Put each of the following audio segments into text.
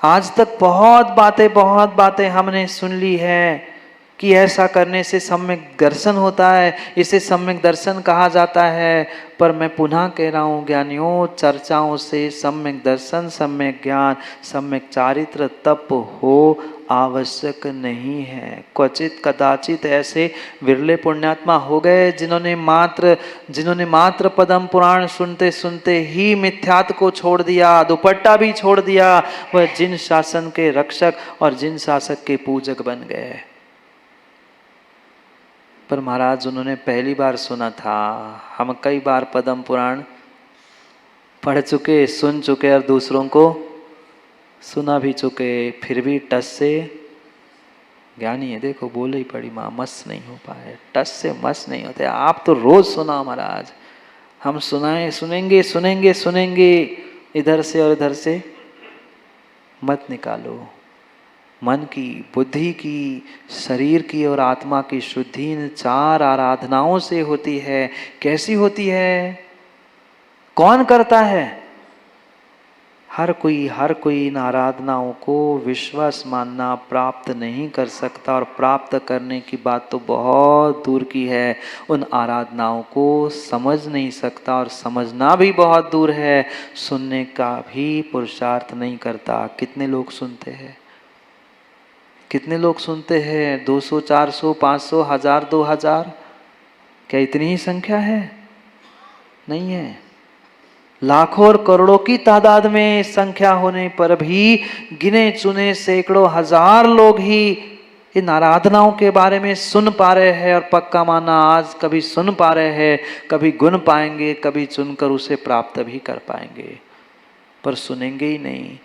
आज तक बहुत बातें हमने सुन ली है कि ऐसा करने से सम्यक दर्शन होता है, इसे सम्यक दर्शन कहा जाता है। पर मैं पुनः कह रहा हूँ ज्ञानियों, चर्चाओं से सम्यक दर्शन, सम्यक ज्ञान, सम्यक चारित्र तप हो आवश्यक नहीं है। क्वचित कदाचित ऐसे विरले पुण्यात्मा हो गए जिन्होंने मात्र पद्म पुराण सुनते सुनते ही मिथ्यात्व को छोड़ दिया, दुपट्टा भी छोड़ दिया। वह जिन शासन के रक्षक और जिन शासक के पूजक बन गए। पर महाराज उन्होंने पहली बार सुना था, हम कई बार पद्म पुराण पढ़ चुके, सुन चुके और दूसरों को सुना भी चुके, फिर भी टस से ज्ञानी है। देखो बोले ही पड़ी माँ, मस नहीं हो पाए, टस से मस नहीं होते। आप तो रोज सुना महाराज, हम सुनाए सुनेंगे सुनेंगे सुनेंगे, इधर से और इधर से मत निकालो। मन की, बुद्धि की, शरीर की और आत्मा की शुद्धि इन 4 आराधनाओं से होती है। कैसी होती है? कौन करता है? हर कोई इन आराधनाओं को विश्वास मानना प्राप्त नहीं कर सकता, और प्राप्त करने की बात तो बहुत दूर की है। उन आराधनाओं को समझ नहीं सकता, और समझना भी बहुत दूर है। सुनने का भी पुरुषार्थ नहीं करता। कितने लोग सुनते हैं? कितने लोग सुनते हैं? 200, 400, 500, 1000, 2000? क्या इतनी ही संख्या है? नहीं है। लाखों और करोड़ों की तादाद में संख्या होने पर भी गिने चुने सैकड़ों हजार लोग ही इन आराधनाओं के बारे में सुन पा रहे हैं। और पक्का माना, आज कभी सुन पा रहे हैं, कभी गुन पाएंगे, कभी चुनकर उसे प्राप्त भी कर पाएंगे। पर सुनेंगे ही नहीं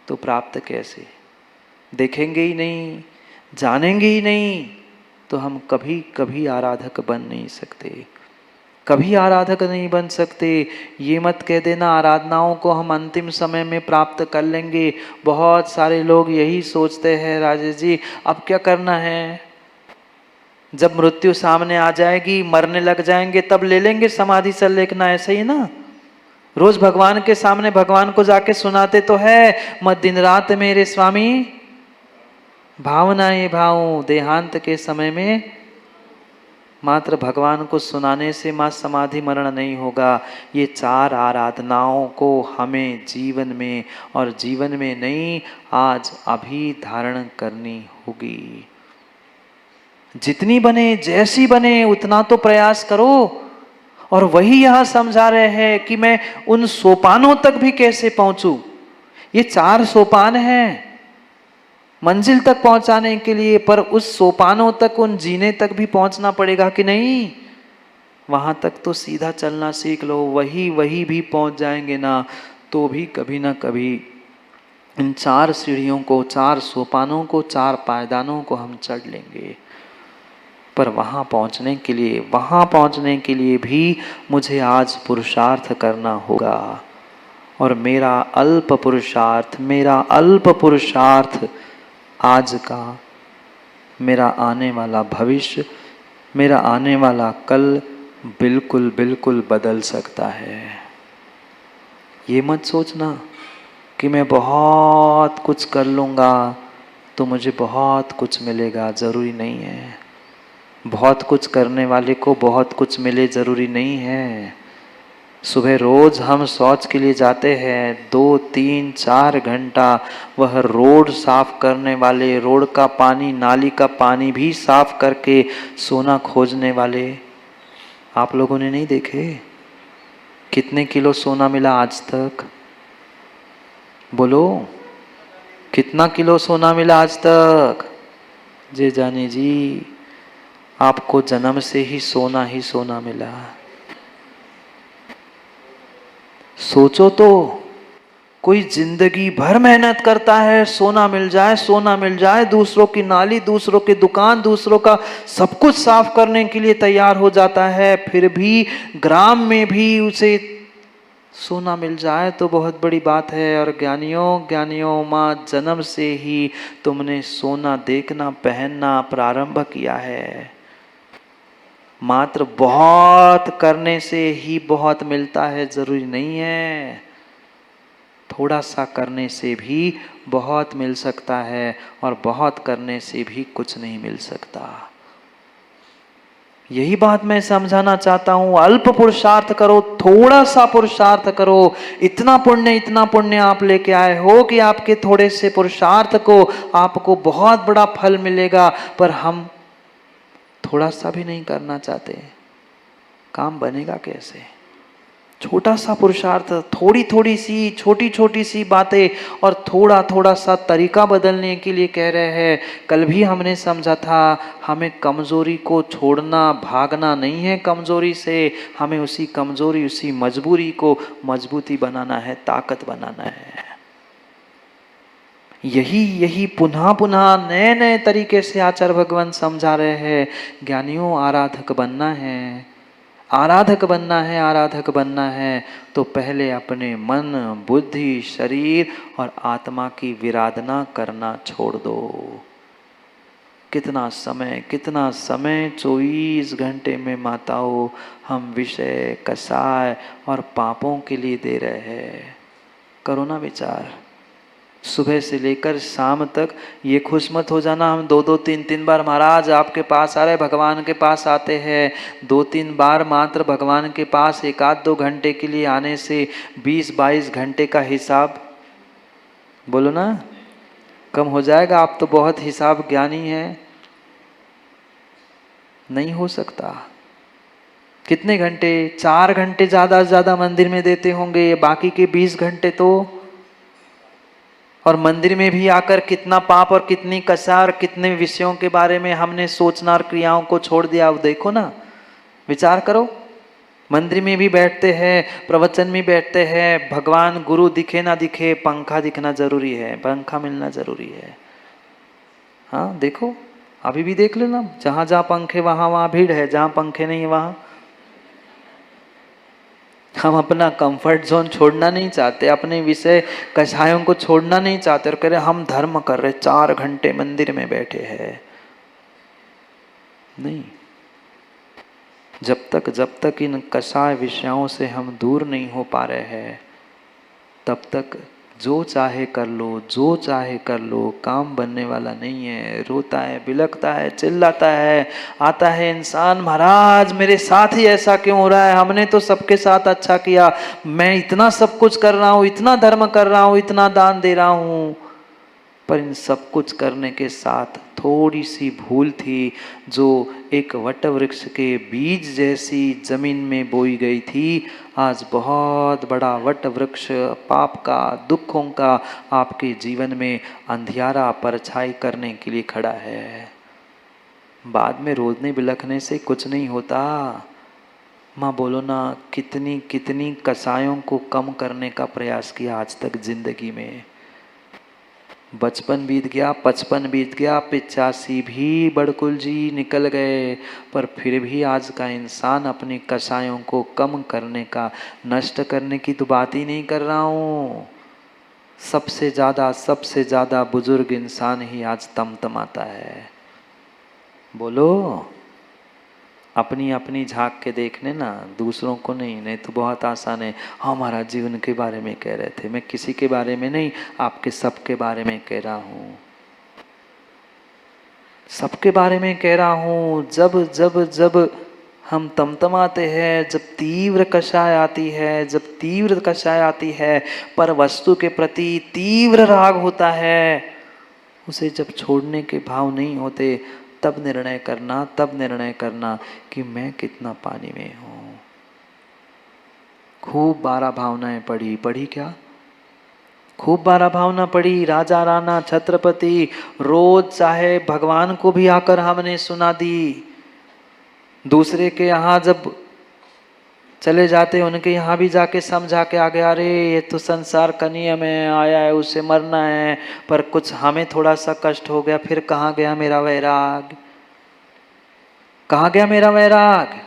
तो प्राप्त कैसे? देखेंगे ही नहीं, जानेंगे ही नहीं, तो हम कभी कभी आराधक बन नहीं सकते, कभी आराधक नहीं बन सकते। ये मत कह देना आराधनाओं को हम अंतिम समय में प्राप्त कर लेंगे। बहुत सारे लोग यही सोचते हैं, राजेश जी अब क्या करना है, जब मृत्यु सामने आ जाएगी, मरने लग जाएंगे, तब ले लेंगे समाधि से लेखना। ऐसे ही ना, रोज भगवान के सामने भगवान को जाके सुनाते तो है, मत दिन रात मेरे स्वामी भावनाएं भाऊं, देहांत के समय में मात्र भगवान को सुनाने से मां समाधि मरण नहीं होगा। ये 4 आराधनाओं को हमें जीवन में, और जीवन में नहीं, आज अभी धारण करनी होगी। जितनी बने, जैसी बने, उतना तो प्रयास करो। और वही यहां समझा रहे हैं कि मैं उन सोपानों तक भी कैसे पहुंचूं। ये 4 सोपान हैं मंजिल तक पहुंचाने के लिए, पर उस सोपानों तक, उन जीने तक भी पहुंचना पड़ेगा कि नहीं? वहां तक तो सीधा चलना सीख लो, वही भी पहुंच जाएंगे ना, तो भी कभी ना कभी इन 4 सीढ़ियों को, 4 सोपानों को, 4 पायदानों को हम चढ़ लेंगे। पर वहां पहुंचने के लिए भी मुझे आज पुरुषार्थ करना होगा। और मेरा अल्प पुरुषार्थ आज का, मेरा आने वाला भविष्य, मेरा आने वाला कल बिल्कुल बदल सकता है। ये मत सोचना कि मैं बहुत कुछ कर लूँगा तो मुझे बहुत कुछ मिलेगा। ज़रूरी नहीं है। बहुत कुछ करने वाले को बहुत कुछ मिले, ज़रूरी नहीं है। सुबह रोज हम शौच के लिए जाते हैं, 2, 3, 4 घंटा वह रोड साफ करने वाले, रोड का पानी, नाली का पानी भी साफ करके सोना खोजने वाले आप लोगों ने नहीं देखे? कितने किलो सोना मिला आज तक? बोलो, कितना किलो सोना मिला आज तक? जे जाने जी, आपको जन्म से ही सोना मिला। सोचो तो, कोई जिंदगी भर मेहनत करता है, सोना मिल जाए, दूसरों की नाली, दूसरों की दुकान, दूसरों का सब कुछ साफ करने के लिए तैयार हो जाता है, फिर भी ग्राम में भी उसे सोना मिल जाए तो बहुत बड़ी बात है। और ज्ञानियों माँ, जन्म से ही तुमने सोना देखना, पहनना प्रारंभ किया है। मात्र बहुत करने से ही बहुत मिलता है, जरूरी नहीं है। थोड़ा सा करने से भी बहुत मिल सकता है और बहुत करने से भी कुछ नहीं मिल सकता। यही बात मैं समझाना चाहता हूं। अल्प पुरुषार्थ करो, थोड़ा सा पुरुषार्थ करो। इतना पुण्य आप लेके आए हो कि आपके थोड़े से पुरुषार्थ को आपको बहुत बड़ा फल मिलेगा, पर हम थोड़ा सा भी नहीं करना चाहते। काम बनेगा कैसे? छोटा सा पुरुषार्थ, थोड़ी थोड़ी सी छोटी छोटी सी बातें और थोड़ा थोड़ा सा तरीका बदलने के लिए कह रहे हैं। कल भी हमने समझा था, हमें कमजोरी को छोड़ना, भागना नहीं है कमजोरी से, हमें उसी कमजोरी, उसी मजबूरी को मजबूती बनाना है, ताकत बनाना है। यही पुनः पुनः नए नए तरीके से आचार्य भगवान समझा रहे हैं। ज्ञानियों, आराधक बनना है, आराधक बनना है, आराधक बनना है तो पहले अपने मन, बुद्धि, शरीर और आत्मा की विराधना करना छोड़ दो। कितना समय 24 घंटे में माताओं हम विषय, कसाय और पापों के लिए दे रहे हैं। करो ना विचार। सुबह से लेकर शाम तक ये खुश मत हो जाना हम 2-2, 3-3 बार महाराज आपके पास आ रहे, भगवान के पास आते हैं। 2-3 बार मात्र भगवान के पास 1-2 घंटे के लिए आने से 20-22 घंटे का हिसाब, बोलो ना, कम हो जाएगा। आप तो बहुत हिसाब ज्ञानी हैं। नहीं हो सकता। कितने घंटे? 4 घंटे ज़्यादा से ज़्यादा मंदिर में देते होंगे, बाकी के 20 घंटे तो, और मंदिर में भी आकर कितना पाप और कितनी कसार, कितने विषयों के बारे में हमने सोचना और क्रियाओं को छोड़ दिया। अब देखो ना, विचार करो। मंदिर में भी बैठते हैं, प्रवचन में बैठते हैं, भगवान गुरु दिखे ना दिखे, पंखा दिखना जरूरी है, पंखा मिलना जरूरी है। हाँ देखो, अभी भी देख लेना, जहां जहां पंखे वहां वहां भीड़ है, जहां पंखे नहीं वहां। हम अपना कंफर्ट जोन छोड़ना नहीं चाहते, अपने विषय कषायों को छोड़ना नहीं चाहते और कह रहे हम धर्म कर रहे, 4 घंटे मंदिर में बैठे हैं। नहीं, जब तक इन कषाय विषयों से हम दूर नहीं हो पा रहे हैं, तब तक जो चाहे कर लो, जो चाहे कर लो, काम बनने वाला नहीं है। रोता है, बिलखता है, चिल्लाता है, आता है इंसान, महाराज मेरे साथ ही ऐसा क्यों हो रहा है, हमने तो सबके साथ अच्छा किया, मैं इतना सब कुछ कर रहा हूँ, इतना धर्म कर रहा हूँ, इतना दान दे रहा हूँ, पर इन सब कुछ करने के साथ थोड़ी सी भूल थी, जो एक वट वृक्ष के बीज जैसी जमीन में बोई गई थी, आज बहुत बड़ा वट वृक्ष पाप का, दुखों का आपके जीवन में अंधियारा परछाई करने के लिए खड़ा है। बाद में रोने बिलखने से कुछ नहीं होता। माँ बोलो ना, कितनी कितनी कसायों को कम करने का प्रयास किया आज तक जिंदगी में। 55 बीत गया, 55 बीत गया, 85 भी बड़कुल जी निकल गए, पर फिर भी आज का इंसान अपनी कसायों को कम करने का, नष्ट करने की तो बात ही नहीं कर रहा हूँ। सबसे ज़्यादा बुजुर्ग इंसान ही आज तमतमाता है। बोलो, अपनी अपनी झांक के देखने ना, दूसरों को नहीं। नहीं तो बहुत आसान है, हमारा जीवन के बारे में कह रहे थे। मैं किसी के बारे में नहीं, आपके सबके बारे में कह रहा हूँ, सबके बारे में कह रहा हूँ। जब जब जब हम तमतमाते हैं, जब तीव्र कषाय आती है, जब तीव्र कषाय आती है, पर वस्तु के प्रति तीव्र राग होता है, उसे जब छोड़ने के भाव नहीं होते, तब निर्णय करना कि मैं कितना पानी में हूँ। खूब 12 भावनाएं पढ़ी क्या? खूब 12 भावना पढ़ी। राजा राणा छत्रपति रोज चाहे भगवान को भी आकर हमने सुना दी। दूसरे के यहाँ जब चले जाते, उनके यहाँ भी जाके समझा के आ गया, अरे ये तो संसार का नियम है, आया है उसे मरना है, पर कुछ हमें थोड़ा सा कष्ट हो गया, फिर कहाँ गया मेरा वैराग, कहाँ गया मेरा वैराग?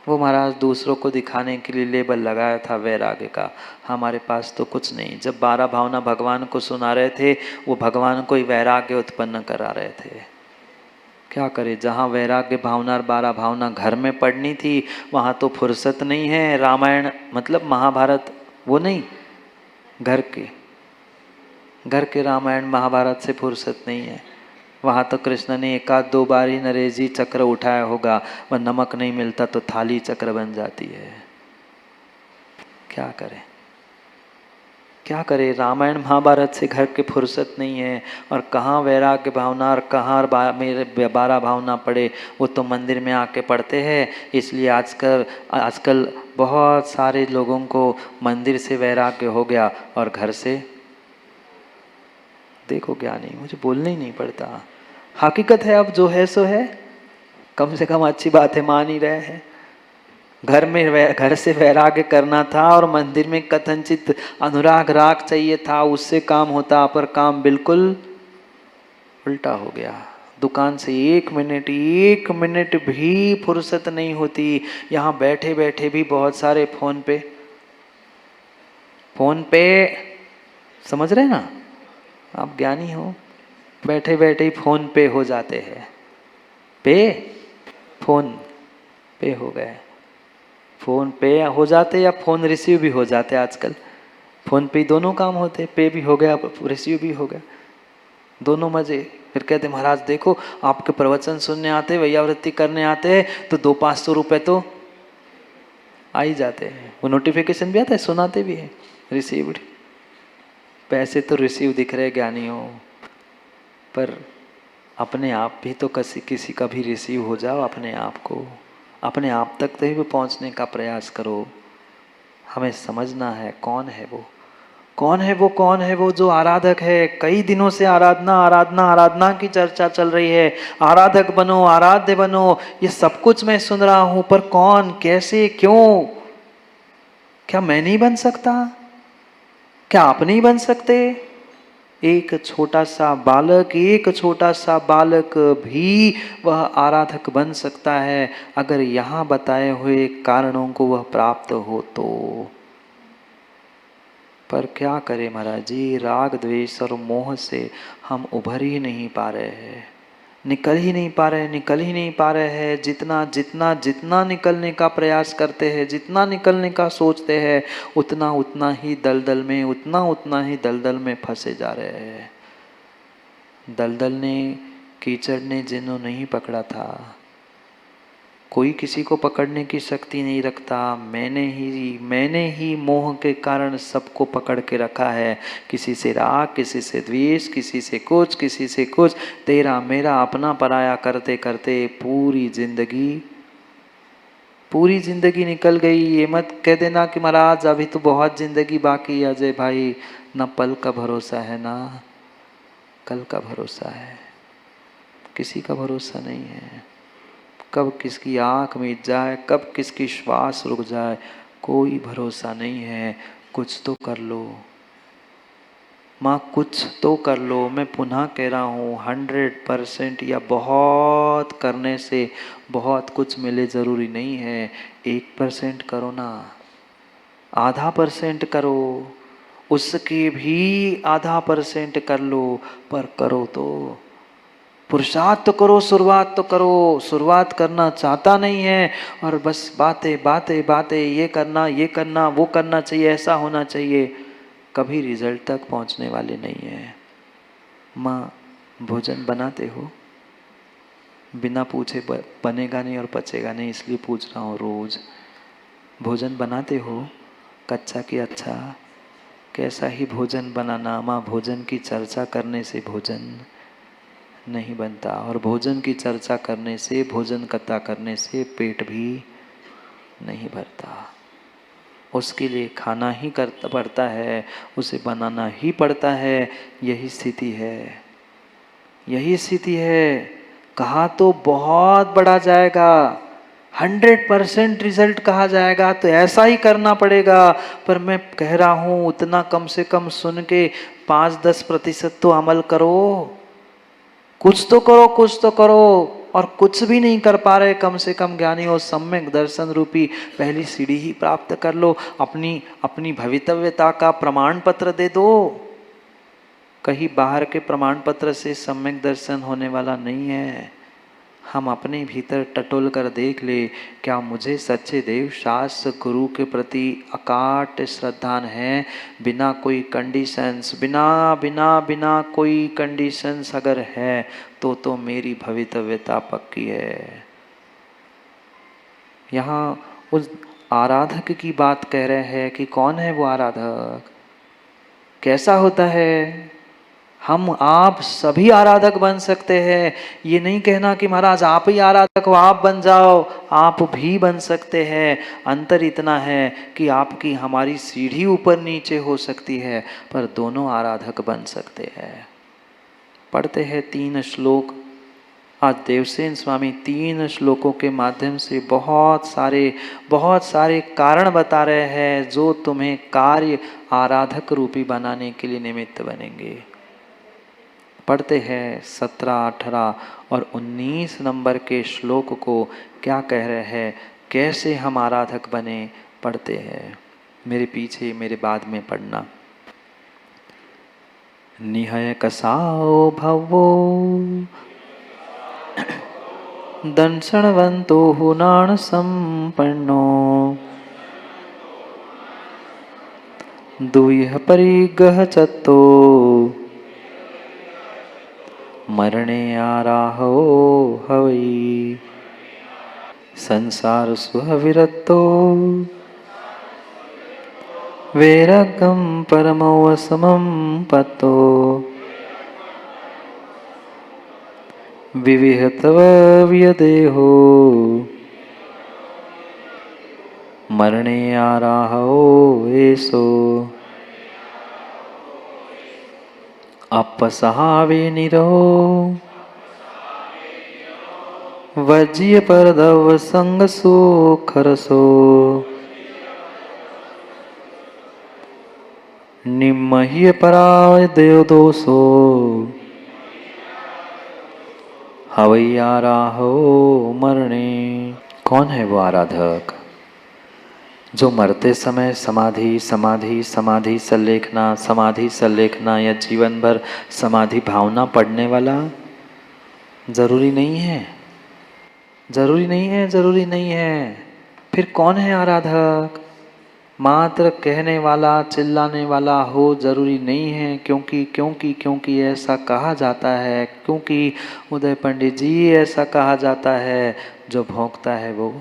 वो महाराज दूसरों को दिखाने के लिए लेबल लगाया था वैराग्य का, हमारे पास तो कुछ नहीं। जब 12 भावना भगवान को सुना रहे थे, वो भगवान को ही वैराग्य उत्पन्न करा रहे थे। क्या करे, जहाँ वैराग्य भावना और 12 भावना घर में पढ़नी थी, वहाँ तो फुर्सत नहीं है। रामायण मतलब महाभारत वो नहीं, घर के रामायण महाभारत से फुर्सत नहीं है। वहाँ तो कृष्ण ने एक आध दो बार ही नरेश जी चक्र उठाया होगा, वह नमक नहीं मिलता तो थाली चक्र बन जाती है। क्या करें, क्या करे, रामायण महाभारत से घर के फुर्सत नहीं है। और कहाँ वैराग्य भावना और कहाँ मेरे 12 भावना पड़े, वो तो मंदिर में आके पढ़ते हैं। इसलिए आजकल बहुत सारे लोगों को मंदिर से वैराग्य हो गया और घर से देखो ज्ञानी, मुझे बोलना ही नहीं पड़ता। हकीकत है, अब जो है सो है। कम से कम अच्छी बात है, मान ही रहे हैं। घर से वैराग्य करना था और मंदिर में कथनचित अनुराग राग चाहिए था, उससे काम होता, पर काम बिल्कुल उल्टा हो गया। दुकान से एक मिनट भी फुर्सत नहीं होती। यहाँ बैठे बैठे भी बहुत सारे फोन पे समझ रहे ना, आप ज्ञानी हो, बैठे बैठे ही फोन पे हो जाते हैं। फोन पे हो गए, फोन पे हो जाते या फोन रिसीव भी हो जाते। आजकल फोन पे ही दोनों काम होते, पे भी हो गया रिसीव भी हो गया, दोनों मजे। फिर कहते महाराज देखो, आपके प्रवचन सुनने आते, वैयावृत्ति करने आते हैं तो 200-500 रुपये तो आ ही जाते हैं। वो नोटिफिकेशन भी आता है, सुनाते भी है रिसीव्ड। पैसे तो रिसीव दिख रहे ज्ञानियों, पर अपने आप भी तो किसी का भी रिसीव हो जाओ। अपने आप तक तो ही पहुंचने का प्रयास करो। हमें समझना है कौन है वो जो आराधक है। कई दिनों से आराधना की चर्चा चल रही है। आराधक बनो, आराध्य बनो, ये सब कुछ मैं सुन रहा हूं, पर कौन, कैसे, क्यों? क्या मैं नहीं बन सकता? क्या आप नहीं बन सकते? एक छोटा सा बालक भी वह आराधक बन सकता है, अगर यहाँ बताए हुए कारणों को वह प्राप्त हो तो। पर क्या करें महाराज जी, राग द्वेष और मोह से हम उभर ही नहीं पा रहे हैं, निकल ही नहीं पा रहे हैं। जितना निकलने का प्रयास करते हैं, जितना निकलने का सोचते हैं, उतना ही दलदल में फंसे जा रहे हैं। दलदल ने, कीचड़ ने जिन्हों नहीं पकड़ा था, कोई किसी को पकड़ने की शक्ति नहीं रखता। मैंने ही मोह के कारण सबको पकड़ के रखा है। किसी से राग, किसी से द्वेष, किसी से कुछ, तेरा मेरा अपना पराया करते करते पूरी जिंदगी निकल गई। ये मत कह देना कि महाराज अभी तो बहुत जिंदगी बाकी है। अजय भाई, न पल का भरोसा है ना कल का भरोसा है, किसी का भरोसा नहीं है। कब किसकी आँख मीच जाए, कब किसकी श्वास रुक जाए, कोई भरोसा नहीं है। कुछ तो कर लो माँ, कुछ तो कर लो। मैं पुनः कह रहा हूँ, 100% या बहुत करने से बहुत कुछ मिले ज़रूरी नहीं है। 1% करो ना, आधा परसेंट करो, उसके भी आधा% कर लो, पर करो तो। पुरुषार्थ तो करो, शुरुआत तो करो। शुरुआत करना चाहता नहीं है और बस बातें, ये करना, वो करना चाहिए, ऐसा होना चाहिए, कभी रिजल्ट तक पहुंचने वाले नहीं है। माँ, भोजन बनाते हो? बिना पूछे बनेगा नहीं और पचेगा नहीं, इसलिए पूछ रहा हूँ। रोज भोजन बनाते हो? कच्चा कि अच्छा? कैसा ही भोजन बनाना माँ, भोजन की चर्चा करने से भोजन नहीं बनता, और भोजन की चर्चा करने से, भोजन कथा करने से पेट भी नहीं भरता। उसके लिए खाना ही करता पड़ता है, उसे बनाना ही पड़ता है। यही स्थिति है। कहा तो बहुत बड़ा जाएगा, 100% रिजल्ट कहा जाएगा तो ऐसा ही करना पड़ेगा। पर मैं कह रहा हूँ, उतना कम से कम सुन के 5-10% तो अमल करो। कुछ तो करो। और कुछ भी नहीं कर पा रहे, कम से कम ज्ञानी हो, सम्यक दर्शन रूपी पहली सीढ़ी ही प्राप्त कर लो। अपनी भवितव्यता का प्रमाण पत्र दे दो। कहीं बाहर के प्रमाण पत्र से सम्यक दर्शन होने वाला नहीं है। हम अपने भीतर टटोल कर देख ले, क्या मुझे सच्चे देव शास्त्र गुरु के प्रति अकाट श्रद्धा है, बिना कोई कंडीशंस, बिना बिना बिना कोई कंडीशंस अगर है तो मेरी भवितव्यता पक्की है। यहाँ उस आराधक की बात कह रहे हैं कि कौन है वो आराधक, कैसा होता है। हम आप सभी आराधक बन सकते हैं, ये नहीं कहना कि महाराज आप ही आराधक हो आप बन जाओ, आप भी बन सकते हैं। अंतर इतना है कि आपकी हमारी सीढ़ी ऊपर नीचे हो सकती है, पर दोनों आराधक बन सकते हैं। पढ़ते हैं 3 श्लोक। आज देवसेन स्वामी 3 श्लोकों के माध्यम से बहुत सारे कारण बता रहे हैं जो तुम्हें कार्य आराधक रूपी बनाने के लिए निमित्त बनेंगे। पढ़ते हैं 17, 18 और 19 नंबर के श्लोक को क्या कह रहे हैं, कैसे हम आराधक बने। पढ़ते हैं, मेरे पीछे मेरे बाद में पढ़ना। निहय कसाओ भवो दंशनवंतो हुनान संपन्नो दुयः परिगह चत्तो मरणे आराहो हवै संसार सुहविरतो वैराग्यं परमो समं पतो विविहतव व्यदेहो मरणे आराहो एसो अपसहावे निरो वज्य परदव संग सो खरसो निम्मह्य पराय देव दोषो हवैया राहो मरणे। कौन है वो आराधक जो मरते समय समाधि समाधि समाधि सल्लेखना या जीवन भर समाधि भावना पढ़ने वाला? जरूरी नहीं है, जरूरी नहीं है, जरूरी नहीं है। फिर कौन है आराधक? मात्र कहने वाला चिल्लाने वाला हो जरूरी नहीं है, क्योंकि ऐसा कहा जाता है, क्योंकि उदय पंडित जी ऐसा कहा जाता है, जो भौंकता है वो,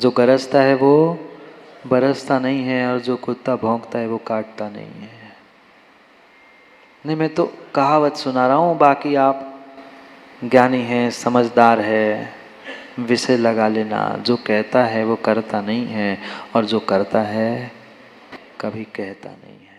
जो गरजता है वो बरसता नहीं है, और जो कुत्ता भौंकता है वो काटता नहीं है। नहीं, मैं तो कहावत सुना रहा हूँ, बाकी आप ज्ञानी हैं, समझदार है, विषय लगा लेना। जो कहता है वो करता नहीं है, और जो करता है कभी कहता नहीं है।